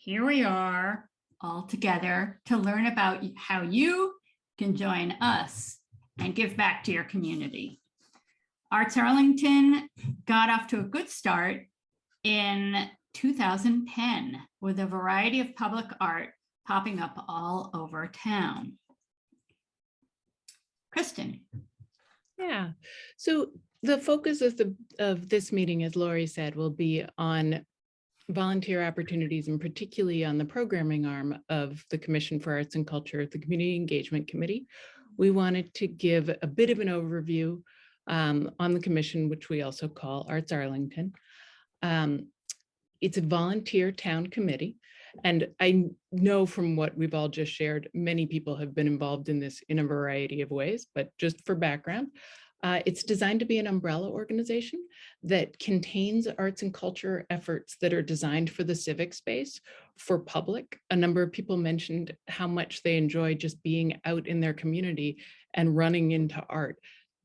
here we are all together to learn about how you can join us and give back to your community. Arts Arlington got off to a good start in 2010 with a variety of public art popping up all over town. Kristen. Yeah, so the focus of this meeting, as Lori said, will be on volunteer opportunities and particularly on the programming arm of the Commission for Arts and Culture, the Community Engagement Committee. We wanted to give a bit of an overview on the commission, which we also call Arts Arlington. It's a volunteer town committee. And I know from what we've all just shared, many people have been involved in this in a variety of ways, but just for background, it's designed to be an umbrella organization that contains arts and culture efforts that are designed for the civic space, for public. A number of people mentioned how much they enjoy just being out in their community and running into art.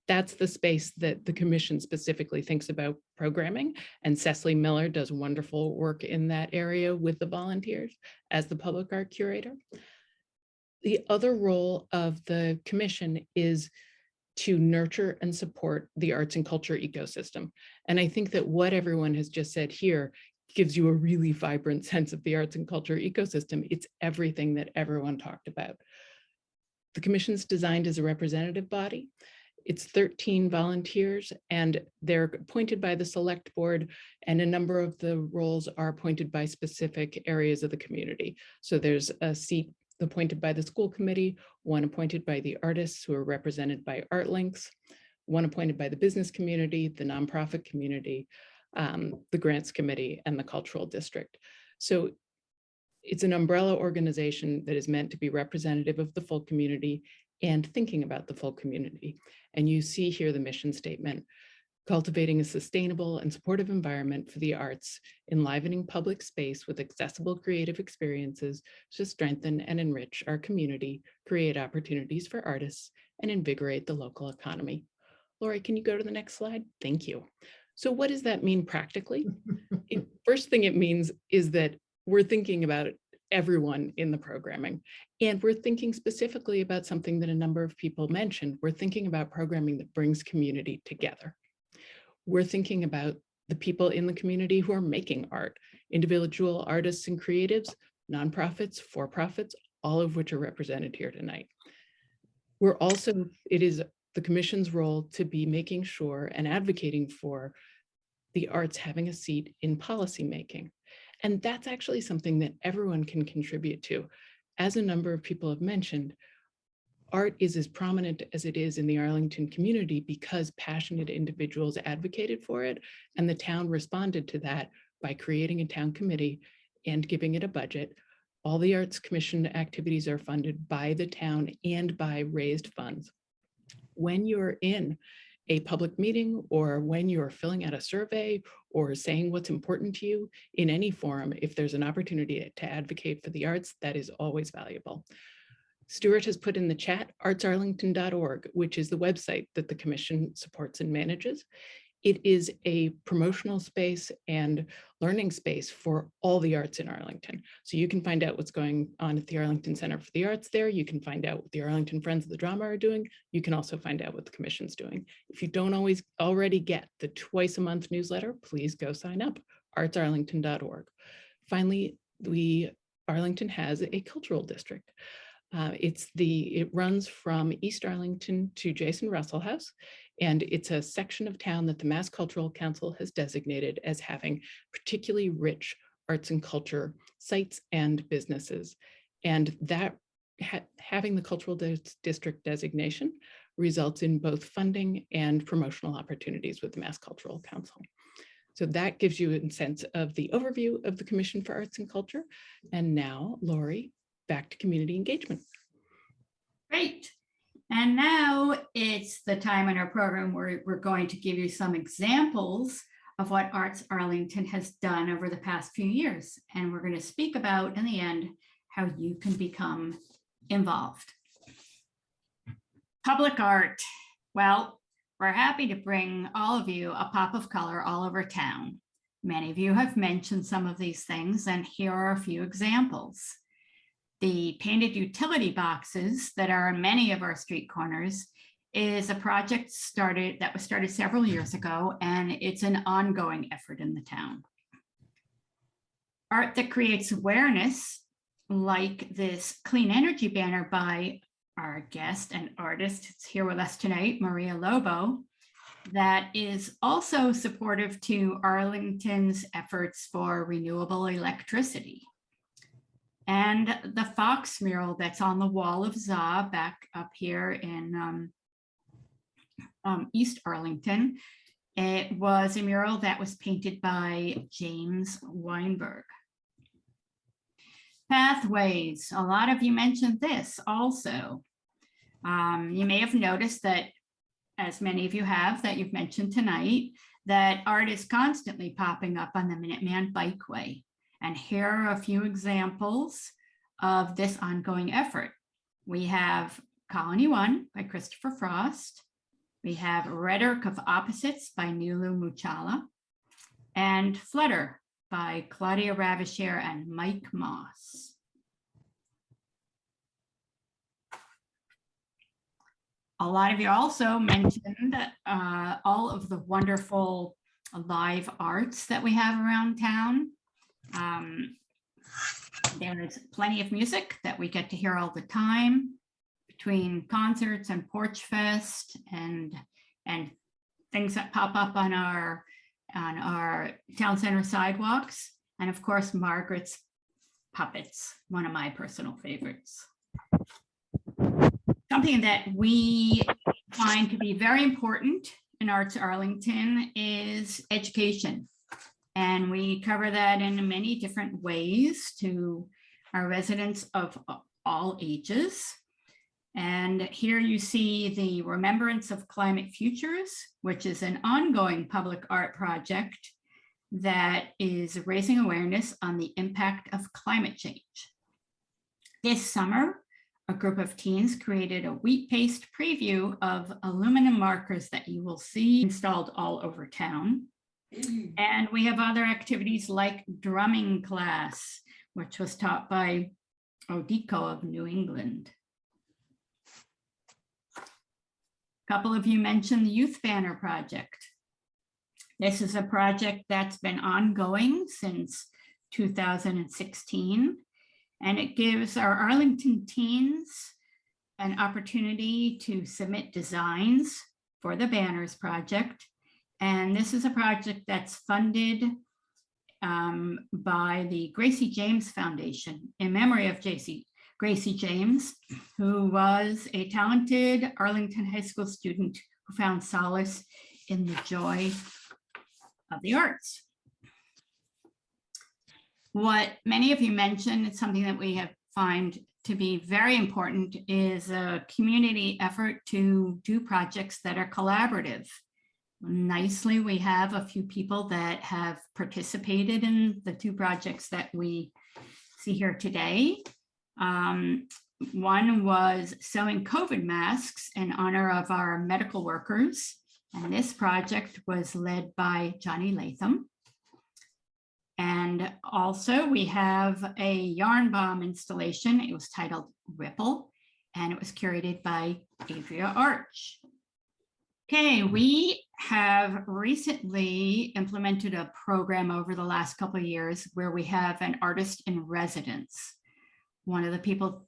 That's the space that the commission specifically thinks about programming, and Cecily Miller does wonderful work in that area with the volunteers as the public art curator. The other role of the commission is to nurture and support the arts and culture ecosystem. And I think that what everyone has just said here gives you a really vibrant sense of the arts and culture ecosystem. It's everything that everyone talked about. The commission's designed as a representative body. It's 13 volunteers and they're appointed by the select board, and a number of the roles are appointed by specific areas of the community. So there's a seat appointed by the school committee, one appointed by the artists who are represented by ArtLinks, one appointed by the business community, the nonprofit community, the grants committee, and the cultural district. So it's an umbrella organization that is meant to be representative of the full community and thinking about the full community. And you see here the mission statement: cultivating a sustainable and supportive environment for the arts, enlivening public space with accessible creative experiences to strengthen and enrich our community, create opportunities for artists, and invigorate the local economy. Lori, can you go to the next slide? Thank you. So what does that mean practically? First thing it means is that we're thinking about everyone in the programming. And we're thinking specifically about something that a number of people mentioned. We're thinking about programming that brings community together. We're thinking about the people in the community who are making art, individual artists and creatives, nonprofits, for-profits, all of which are represented here tonight. We're also, it is the commission's role to be making sure and advocating for the arts having a seat in policymaking. And that's actually something that everyone can contribute to. As a number of people have mentioned, art is as prominent as it is in the Arlington community because passionate individuals advocated for it, and the town responded to that by creating a town committee and giving it a budget. All the Arts Commission activities are funded by the town and by raised funds. When you're in a public meeting, or when you're filling out a survey or saying what's important to you in any forum, if there's an opportunity to advocate for the arts, that is always valuable. Stuart has put in the chat artsarlington.org, which is the website that the commission supports and manages. It is a promotional space and learning space for all the arts in Arlington. So you can find out what's going on at the Arlington Center for the Arts there. You can find out what the Arlington Friends of the Drama are doing. You can also find out what the commission's doing. If you don't already get the twice-a-month newsletter, please go sign up, artsarlington.org. Finally, Arlington has a cultural district. It runs from East Arlington to Jason Russell House, and it's a section of town that the Mass Cultural Council has designated as having particularly rich arts and culture sites and businesses. And that having the cultural district designation results in both funding and promotional opportunities with the Mass Cultural Council. So that gives you a sense of the overview of the Commission for Arts and Culture. And now, Lori, back to community engagement. Great. And now it's the time in our program where we're going to give you some examples of what Arts Arlington has done over the past few years. And we're going to speak about, in the end, how you can become involved. Public art. Well, we're happy to bring all of you a pop of color all over town. Many of you have mentioned some of these things, and here are a few examples. The painted utility boxes that are in many of our street corners is a project that was started several years ago, and it's an ongoing effort in the town. Art that creates awareness, like this clean energy banner by our guest and artist that's here with us tonight, Maria Lobo, that is also supportive to Arlington's efforts for renewable electricity. And the Fox mural that's on the wall of ZA back up here in East Arlington. It was a mural that was painted by James Weinberg. Pathways, a lot of you mentioned this also. You may have noticed that, as many of you have, that you've mentioned tonight, that art is constantly popping up on the Minuteman Bikeway. And here are a few examples of this ongoing effort. We have Colony 1 by Christopher Frost. We have Rhetoric of Opposites by Nilu Muchala, and Flutter by Claudia Ravishare and Mike Moss. A lot of you also mentioned all of the wonderful live arts that we have around town. There's plenty of music that we get to hear all the time, between concerts and Porch Fest and things that pop up on our town center sidewalks. And of course, Margaret's puppets, one of my personal favorites. Something that we find to be very important in Arts Arlington is education. And we cover that in many different ways to our residents of all ages. And here you see the Remembrance of Climate Futures, which is an ongoing public art project that is raising awareness on the impact of climate change. This summer, a group of teens created a wheat paste preview of aluminum markers that you will see installed all over town. And we have other activities like drumming class, which was taught by Odiko of New England. A couple of you mentioned the Youth Banner Project. This is a project that's been ongoing since 2016, and it gives our Arlington teens an opportunity to submit designs for the Banners Project. And this is a project that's funded by the Gracie James Foundation in memory of Gracie James, who was a talented Arlington High School student who found solace in the joy of the arts. What many of you mentioned, it's something that we have find to be very important, is a community effort to do projects that are collaborative. Nicely, we have a few people that have participated in the two projects that we see here today. One was sewing COVID masks in honor of our medical workers. And this project was led by Johnny Latham. And also we have a yarn bomb installation. It was titled Ripple, and it was curated by Adria Arch. Okay, we have recently implemented a program over the last couple of years where we have an artist in residence. One of the people,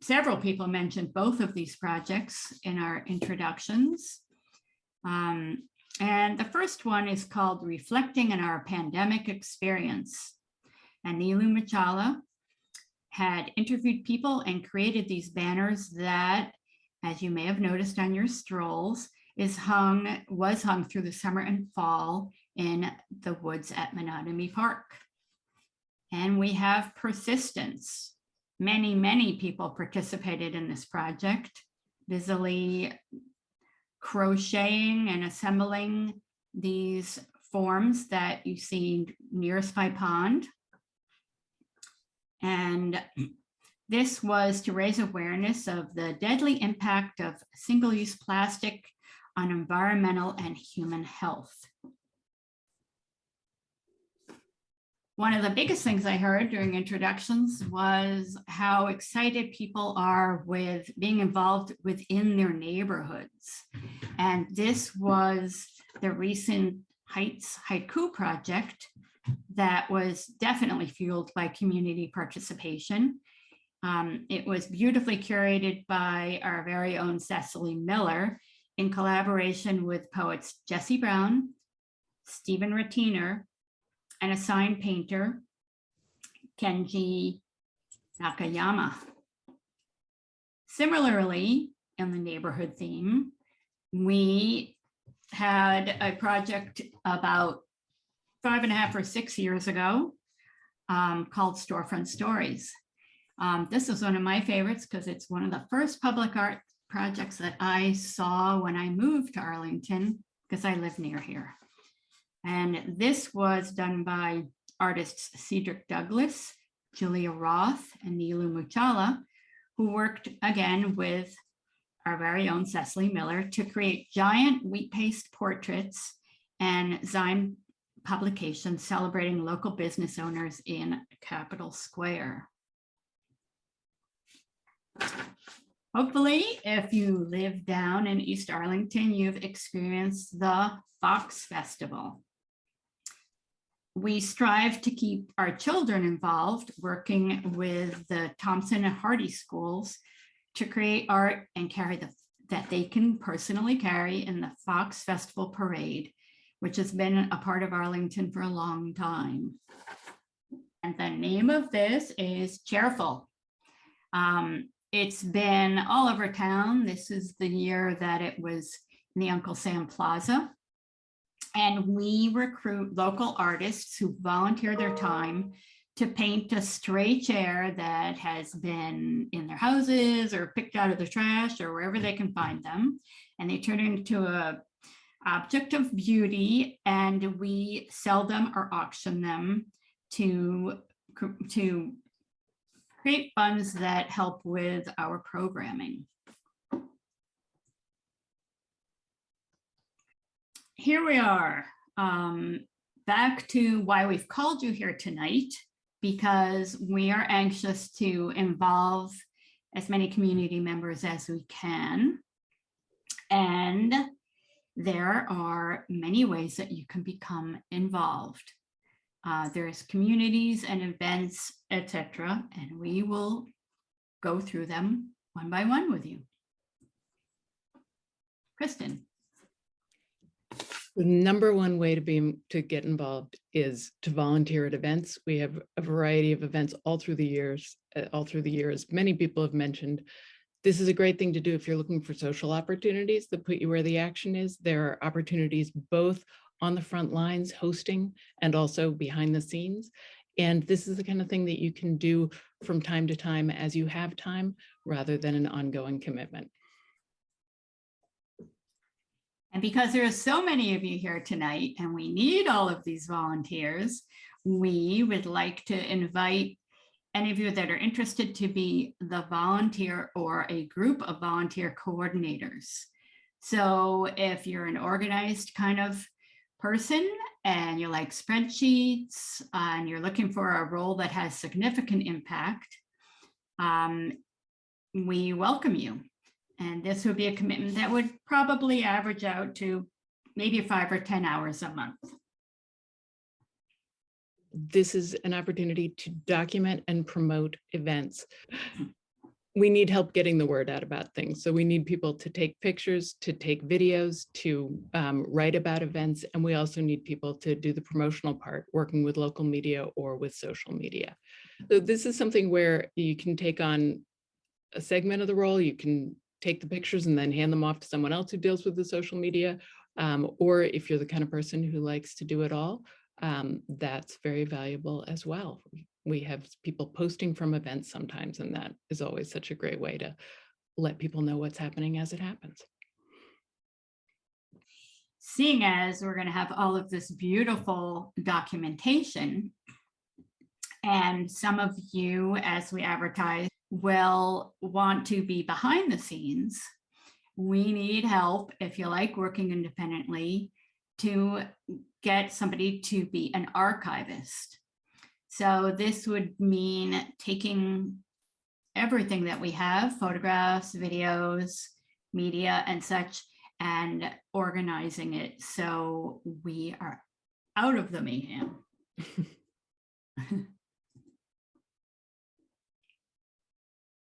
several people mentioned both of these projects in our introductions. And the first one is called Reflecting on Our Pandemic Experience. And Nilu Muchala had interviewed people and created these banners that, as you may have noticed on your strolls, was hung through the summer and fall in the woods at Menotomy Park. And we have persistence. Many, many people participated in this project, busily crocheting and assembling these forms that you see near Spy Pond. And this was to raise awareness of the deadly impact of single-use plastic on environmental and human health. One of the biggest things I heard during introductions was how excited people are with being involved within their neighborhoods. And this was the recent Heights Haiku project that was definitely fueled by community participation. It was beautifully curated by our very own Cecily Miller in collaboration with poets Jesse Brown, Stephen Ratiner, and a sign painter, Kenji Nakayama. Similarly, in the neighborhood theme, we had a project about 5.5 or 6 years ago called Storefront Stories. This is one of my favorites because it's one of the first public art projects that I saw when I moved to Arlington, because I live near here. And this was done by artists Cedric Douglas, Julia Roth, and Nilu Muchala, who worked again with our very own Cecily Miller to create giant wheat paste portraits and zine publications celebrating local business owners in Capitol Square. Hopefully, if you live down in East Arlington, you've experienced the Fox Festival. We strive to keep our children involved, working with the Thompson and Hardy schools to create art and carry that they can personally carry in the Fox Festival Parade, which has been a part of Arlington for a long time. And the name of this is Cheerful. It's been all over town. This is the year that it was in the Uncle Sam Plaza. And we recruit local artists who volunteer their time to paint a stray chair that has been in their houses or picked out of the trash or wherever they can find them. And they turn it into an object of beauty, and we sell them or auction them to create funds that help with our programming. Here we are, back to why we've called you here tonight, because we are anxious to involve as many community members as we can. And there are many ways that you can become involved. There's communities and events, etc., and we will go through them one by one with you. Kristen. The number one way to get involved is to volunteer at events. We have a variety of events all through the years. Many people have mentioned, this is a great thing to do if you're looking for social opportunities that put you where the action is. There are opportunities both on the front lines hosting and also behind the scenes. And this is the kind of thing that you can do from time to time as you have time, rather than an ongoing commitment. And because there are so many of you here tonight and we need all of these volunteers, we would like to invite any of you that are interested to be the volunteer or a group of volunteer coordinators. So if you're an organized kind of person and you like spreadsheets and you're looking for a role that has significant impact, we welcome you. And this would be a commitment that would probably average out to maybe 5 or 10 hours a month. This is an opportunity to document and promote events. We need help getting the word out about things. So we need people to take pictures, to take videos, to write about events. And we also need people to do the promotional part, working with local media or with social media. So this is something where you can take on a segment of the role. You can take the pictures and then hand them off to someone else who deals with the social media. Or if you're the kind of person who likes to do it all, that's very valuable as well. We have people posting from events sometimes, and that is always such a great way to let people know what's happening as it happens. Seeing as we're going to have all of this beautiful documentation, and some of you, as we advertise, will want to be behind the scenes, we need help, if you like working independently, to get somebody to be an archivist. So this would mean taking everything that we have, photographs, videos, media and such, and organizing it so we are out of the mayhem.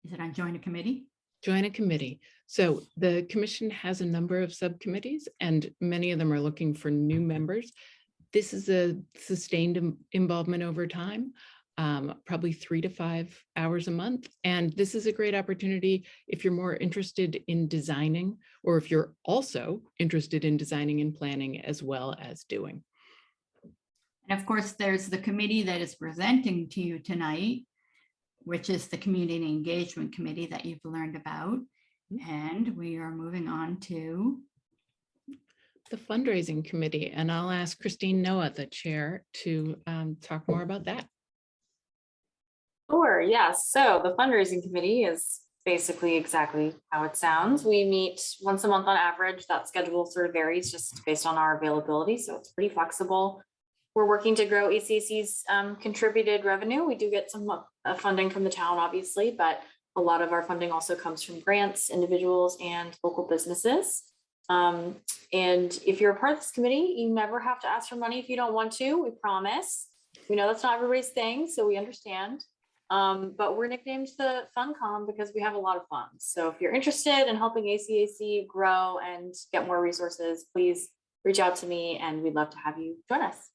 Is it on join a committee? Join a committee. So the commission has a number of subcommittees and many of them are looking for new members. This is a sustained involvement over time, probably 3 to 5 hours a month. And this is a great opportunity if you're more interested in designing, or if you're also interested in designing and planning as well as doing. And of course, there's the committee that is presenting to you tonight, which is the Community Engagement Committee that you've learned about. And we are moving on to the fundraising committee, and I'll ask Christine Noah, the chair, to talk more about that. Sure, yes. So the fundraising committee is basically exactly how it sounds. We meet once a month on average. That schedule sort of varies just based on our availability, so it's pretty flexible. We're working to grow ACAC's contributed revenue. We do get some funding from the town, obviously, but a lot of our funding also comes from grants, individuals, and local businesses. And if you're a part of this committee, you never have to ask for money if you don't want to, we promise. We know that's not everybody's thing, so we understand. But we're nicknamed the FunCom because we have a lot of fun. So if you're interested in helping ACAC grow and get more resources, please reach out to me and we'd love to have you join us.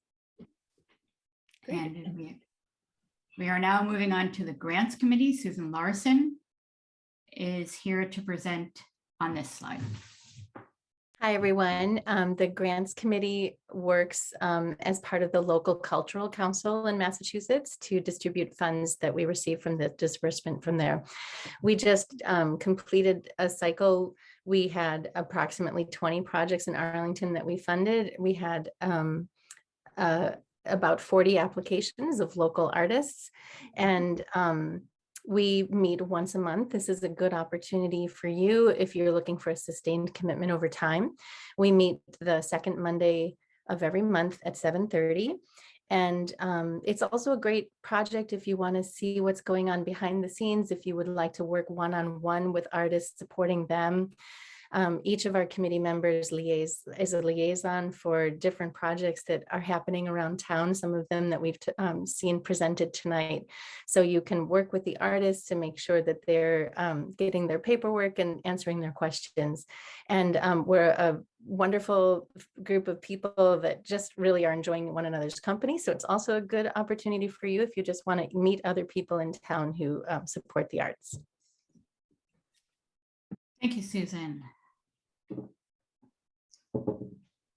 Great. And we are now moving on to the Grants Committee. Susan Larson is here to present on this slide. Hi, everyone. The Grants Committee works as part of the local cultural council in Massachusetts to distribute funds that we receive from the disbursement from there. We just completed a cycle. We had approximately 20 projects in Arlington that we funded. We had about 40 applications of local artists, and we meet once a month. This is a good opportunity for you if you're looking for a sustained commitment over time. We meet the second Monday of every month at 7:30. And it's also a great project if you want to see what's going on behind the scenes, if you would like to work one-on-one with artists, supporting them. Each of our committee members is a liaison for different projects that are happening around town, some of them that we've seen presented tonight. So you can work with the artists to make sure that they're getting their paperwork and answering their questions. And we're a wonderful group of people that just really are enjoying one another's company. So it's also a good opportunity for you if you just want to meet other people in town who support the arts. Thank you, Susan.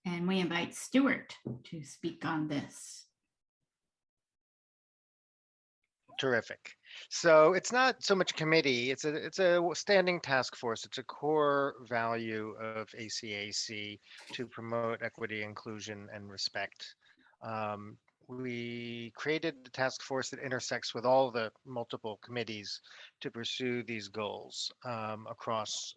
And we invite Stuart to speak on this. Terrific. So it's not so much a committee, it's a standing task force. It's a core value of ACAC to promote equity, inclusion, and respect. We created the task force that intersects with all the multiple committees to pursue these goals across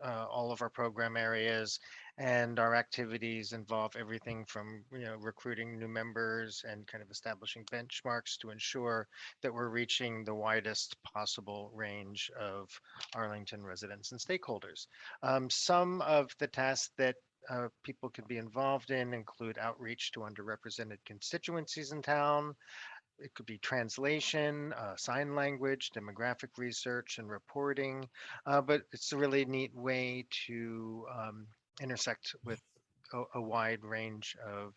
all of our program areas, and our activities involve everything from recruiting new members and kind of establishing benchmarks to ensure that we're reaching the widest possible range of Arlington residents and stakeholders. Some of the tasks that people can be involved in include outreach to underrepresented constituencies in town. It could be translation, sign language, demographic research, and reporting. But it's a really neat way to intersect with a wide range of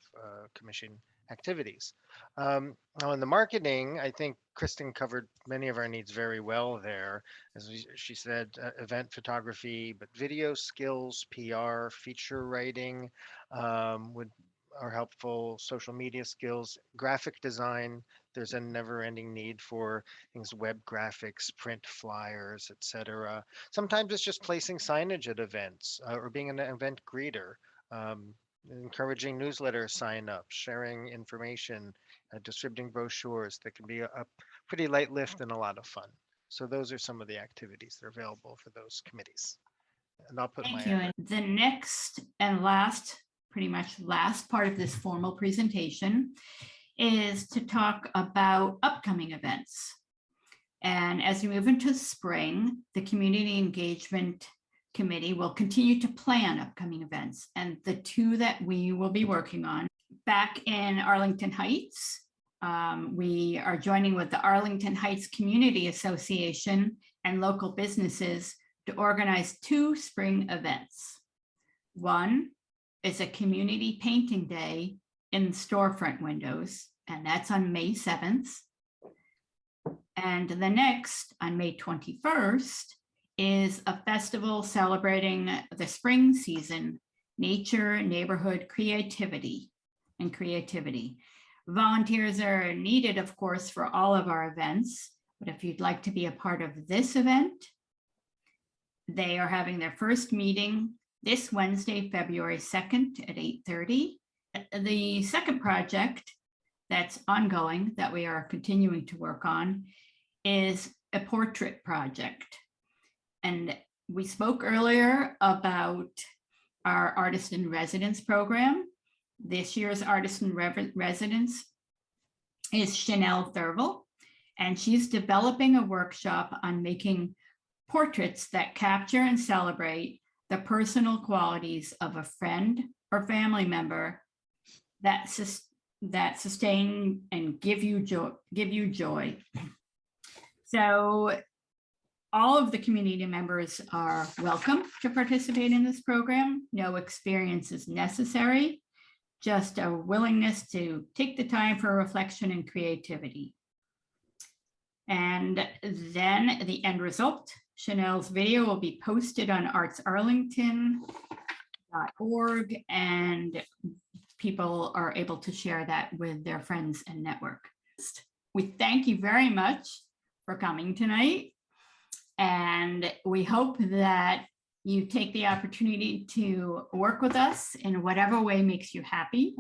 commission activities. Now in the marketing, I think Kristen covered many of our needs very well there. As she said, event photography, but video skills, PR, feature writing are helpful, social media skills, graphic design. There's a never-ending need for things, web graphics, print flyers, etc. Sometimes it's just placing signage at events or being an event greeter, encouraging newsletter sign-ups, sharing information, distributing brochures. That can be a pretty light lift and a lot of fun. So those are some of the activities that are available for those committees. And I'll put Thank you. And the next and last, pretty much last part of this formal presentation is to talk about upcoming events. And as we move into spring, the Community Engagement Committee will continue to plan upcoming events. And the two that we will be working on back in Arlington Heights, we are joining with the Arlington Heights Community Association and local businesses to organize 2 spring events. One is a community painting day in storefront windows, and that's on May 7th. And the next, on May 21st, is a festival celebrating the spring season, nature, neighborhood, creativity. Volunteers are needed, of course, for all of our events, but if you'd like to be a part of this event, they are having their first meeting this Wednesday, February 2nd at 8:30. The second project that's ongoing that we are continuing to work on is a portrait project. And we spoke earlier about our Artist in Residence program. This year's Artist in Residence is Chanel Thurvel, and she's developing a workshop on making portraits that capture and celebrate the personal qualities of a friend or family member that sustain and give you joy. So all of the community members are welcome to participate in this program. No experience is necessary, just a willingness to take the time for reflection and creativity. And then the end result, Chanel's video will be posted on artsarlington.org, and people are able to share that with their friends and network. We thank you very much for coming tonight, and we hope that you take the opportunity to work with us in whatever way makes you happy.